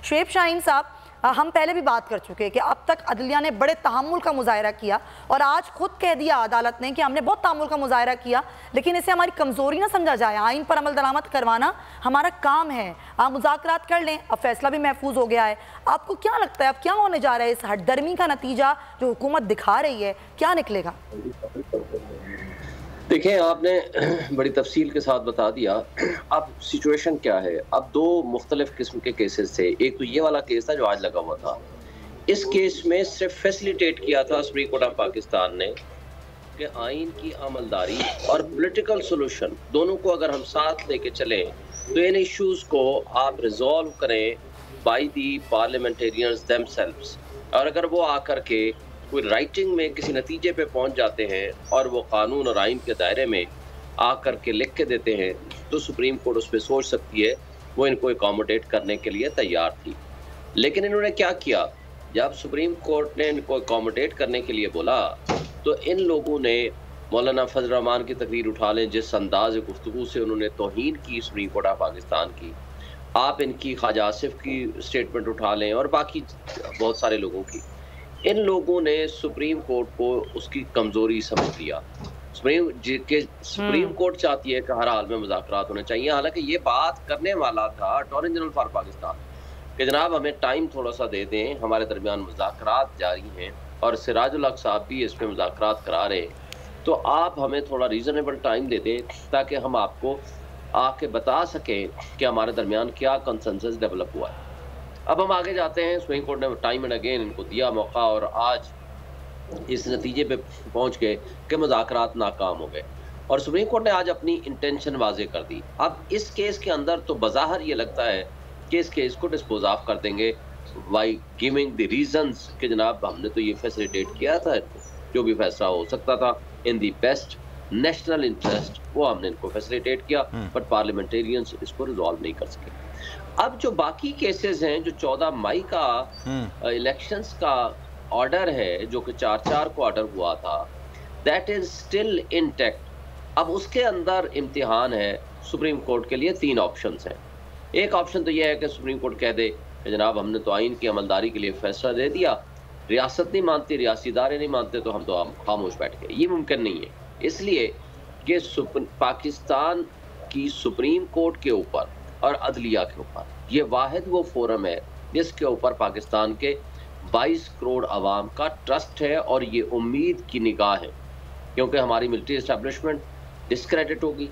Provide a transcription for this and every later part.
शुएब शाहीन साहब, हम पहले भी बात कर चुके हैं कि अब तक अदलिया ने बड़े तहम्मुल का मुजाहरा किया और आज खुद कह दिया अदालत ने कि हमने बहुत तहम्मुल का मुजाहरा किया, लेकिन इसे हमारी कमज़ोरी ना समझा जाए। आइन पर अमल दरामद करवाना हमारा काम है, आप मुज़ाकरात कर लें, अब फैसला भी महफूज हो गया है। आपको क्या लगता है अब क्या होने जा रहा है? इस हटदर्मी का नतीजा जो हुकूमत दिखा रही है क्या निकलेगा? देखें, आपने बड़ी तफसील के साथ बता दिया। अब सिचुएशन क्या है, अब दो मुख्तलिफ किस्म के केसेस थे। एक तो ये वाला केस था जो आज लगा हुआ था। इस केस में सिर्फ फैसिलिटेट किया था सुप्रीम कोर्ट ऑफ पाकिस्तान ने कि आइन की अमलदारी और पॉलिटिकल सोल्यूशन दोनों को अगर हम साथ लेके चलें तो इन इश्यूज़ को आप रिजॉल्व करें बाय दी पार्लियामेंटेरियंस देमसेल्व्स। और अगर वो आकर के कोई राइटिंग में किसी नतीजे पे पहुंच जाते हैं और वो कानून और आइन के दायरे में आकर के लिख के देते हैं तो सुप्रीम कोर्ट उस पर सोच सकती है, वो इनको अकोमोडेट करने के लिए तैयार थी। लेकिन इन्होंने क्या किया, जब सुप्रीम कोर्ट ने इनको अकोमोडेट करने के लिए बोला तो इन लोगों ने मौलाना फजल रहमान की तकरीर उठा लें, जिस अंदाज गुफ्तगू से उन्होंने तौहीन की सुप्रीम कोर्ट ऑफ पाकिस्तान की, आप इनकी ख्वाजा आसिफ की स्टेटमेंट उठा लें और बाकी बहुत सारे लोगों की। इन लोगों ने सुप्रीम कोर्ट को उसकी कमज़ोरी समझ लिया। सुप्रीम कोर्ट चाहती है कि हर हाल में मुज़ाकरात होने चाहिए। हालांकि ये बात करने वाला था अटॉर्नी जनरल फॉर पाकिस्तान कि जनाब हमें टाइम थोड़ा सा दे दें, हमारे दरमियान मुज़ाकरात जारी हैं और सिराजुल हक साहब भी इस पर मुज़ाकरात करा रहे हैं, तो आप हमें थोड़ा रीज़नेबल टाइम दे दें ताकि हम आपको आके बता सकें कि हमारे दरमियान क्या कंसेंसस डेवलप हुआ है। अब हम आगे जाते हैं। सुप्रीम कोर्ट ने टाइम एंड अगेन इनको दिया मौका और आज इस नतीजे पे पहुंच गए कि मुज़ाकरात नाकाम हो गए और सुप्रीम कोर्ट ने आज अपनी इंटेंशन वाजे कर दी। अब इस केस के अंदर तो बज़ाहिर ये लगता है कि इस केस को डिस्पोज ऑफ कर देंगे बाई गिविंग द रीजंस कि जनाब हमने तो ये फैसिलिटेट किया था, जो भी फैसला हो सकता था इन दी बेस्ट नेशनल इंटरेस्ट वो हमने इनको फैसिलिटेट किया, बट पार्लियामेंटेरियंस इसको रिजॉल्व नहीं कर सके। अब जो बाकी केसेस हैं, जो 14 मई का इलेक्शंस का ऑर्डर है जो कि 4/4 को ऑर्डर हुआ था, दैट इज स्टिल इंटैक्ट। अब उसके अंदर इम्तिहान है सुप्रीम कोर्ट के लिए। 3 ऑप्शंस हैं। एक ऑप्शन तो यह है कि सुप्रीम कोर्ट कह दे कि जनाब हमने तो आइन की अमलदारी के लिए फैसला दे दिया, रियासत नहीं मानती, रियासी इदारे नहीं मानते, तो हम तो खामोश बैठ गए। ये मुमकिन नहीं है, इसलिए कि पाकिस्तान की सुप्रीम कोर्ट के ऊपर और अदलिया के ऊपर ये वाहिद वो फोरम है जिसके ऊपर पाकिस्तान के 22 करोड़ आवाम का ट्रस्ट है और ये उम्मीद की निगाह है, क्योंकि हमारी मिलिट्री एस्टेब्लिशमेंट डिस्क्रेडिट होगी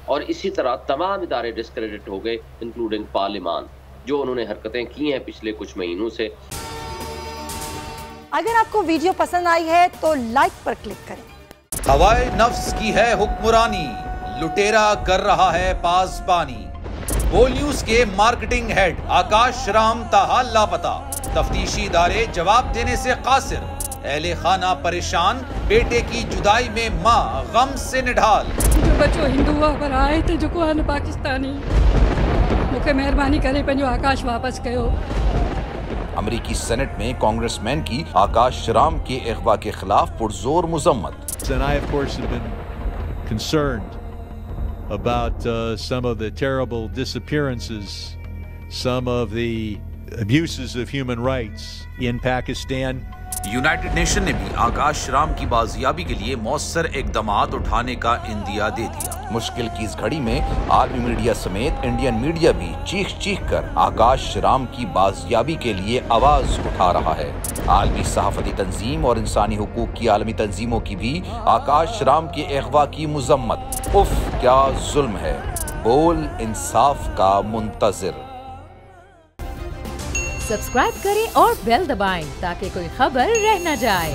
और इसी तरह तमाम इदारे डिस्क्रेडिट हो गए, इंक्लूडिंग पार्लियामान, जो उन्होंने हरकतें की हैं पिछले कुछ महीनों से। अगर आपको वीडियो पसंद आई है तो लाइक पर क्लिक करें। हवाए नफ्स की है हुक्मरानी, लुटेरा कर रहा है पासबानी। बोल न्यूज के मार्केटिंग हेड आकाश राम ताहा लापता, तफ्तीशी इदारे जवाब देने से कासिर, अहले खाना परेशान, बेटे की जुदाई में माँ गम से निढाल। जो बच्चों हिंदू पर आए थे जो को पाकिस्तानी, मुझे मेहरबानी करे पंहिंजो आकाश वापस कयो। अमेरिकी सेनेट में कांग्रेसमैन की आकाश राम के अगवा के खिलाफ पुरजोर मुजम्मत। And I, of course, have been concerned about some of the terrible disappearances, some of the abuses of human rights in Pakistan. United nation ने भी आकाश राम की बाजियाबी के लिए मौसर इकदामात उठाने का इंदिया दे दिया। मुश्किल की इस घड़ी में आलमी मीडिया समेत इंडियन मीडिया भी चीख चीख कर आकाश राम की बाजियाबी के लिए आवाज उठा रहा है। आलमी सहाफती तंजीम और इंसानी हुकूक की आलमी तंजीमों की भी आकाश राम के अगवा की मुजम्मत। उफ क्या जुल्म है, बोल इंसाफ का मुंतजिर। सब्सक्राइब करें और बेल दबाएं ताकि कोई खबर रह न जाए।